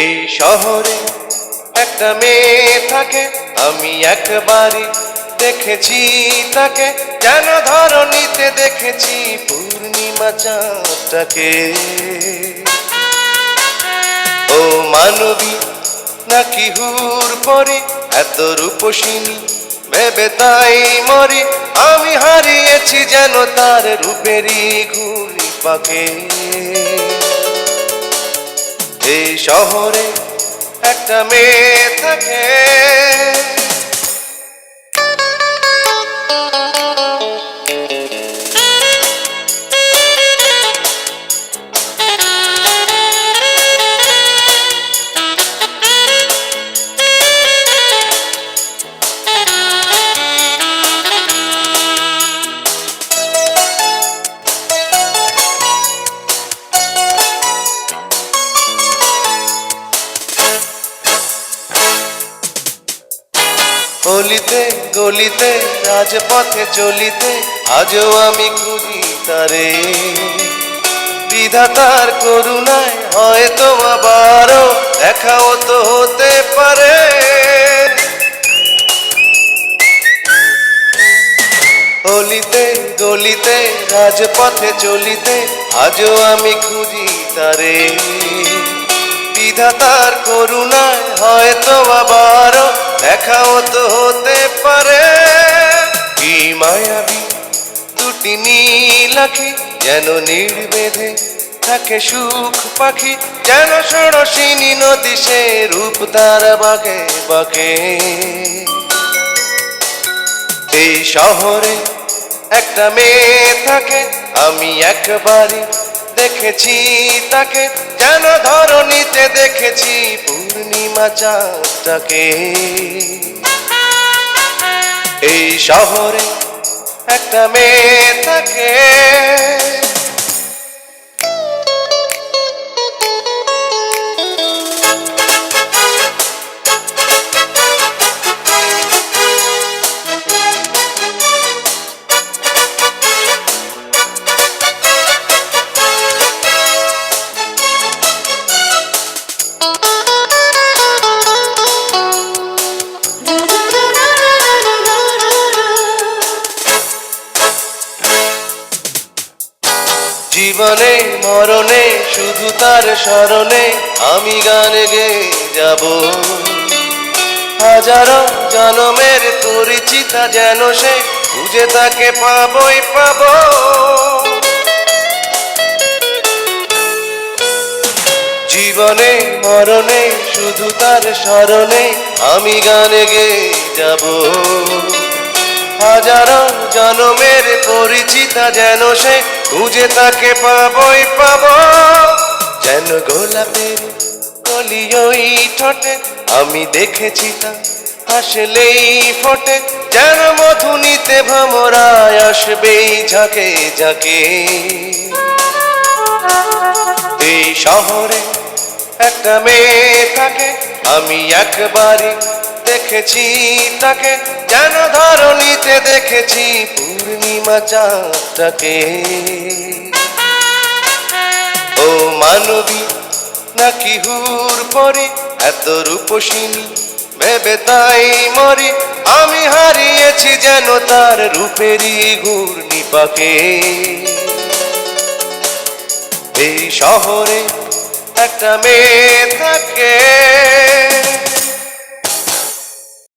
এই শহরে একটা মেয়ে থাকে, আমি একবারই দেখেছি তাকে, যেন ধরণীতে দেখেছি পূর্ণিমা চাঁদটাকে। ও মানবী নাকি হুর পরি, এত রূপসিনী ভেবে তাই মরি, আমি হারিয়েছি যেন তার রূপেরই ঘুড়ি পাকে। এই শহরে একটা মেয়ে থাকে, গলিতে গলিতে রাজপথে চলিতে আজও আমি খুঁজি তারে। বিধাতার করুণায় হয়তো আবারও দেখাও তো হতে পারে। গলিতে গলিতে রাজপথে চলিতে আজও আমি খুঁজি তারে। বিধাতার করুণায় হয়তো আবারও দেখাও তো হতে পারে। কি মায়াবী দুটি নীল আঁখি, যেন নির্বেদে থাকে সুখ পাখি, যেন ষোড়শিনী নদী সে রূপ তার বাঁকে বাঁকে। এই শহরে একটা মেয়ে থাকে, আমি একবারই দেখেছি তাকে, যেন ধরণীতে দেখেছি পূর্ণিমা চাঁদটাকে। এই শহরে একটা মেয়ে থাকে। জীবনে মরণে শুধু তার স্মরণে আমি গান গেয়ে যাব। হাজারো জনমের পরিচিতা যেন সে, খুঁজে তাকে পাবই পাব। জীবনে মরণে শুধু তার স্মরণে আমি গান গেয়ে যাব। হাজারো জনমের পরিচিতা যেন সে, খুঁজে তাকে পাবই পাব। যেন গোলাপের কলি ওই ঠোঁটে আমি দেখেছি তা হাসলেই ফোটে, যেন মধু নিতে ভ্রমরায় আসবেই ঝাঁকে ঝাঁকে। এই শহরে একটা মেয়ে থাকে, আমি একবারই দেখেছি তাকে, যেন ধরণীতে দেখেছি পূর্ণিমা চাঁদটাকে। ও মানবী নাকি হুর পরি, এত রূপসিনী ভেবে তাই মরি, আমি হারিয়েছি যেন তার রূপেরই ঘূর্ণি পাকে। এই শহরে একটা মেয়ে থাকে।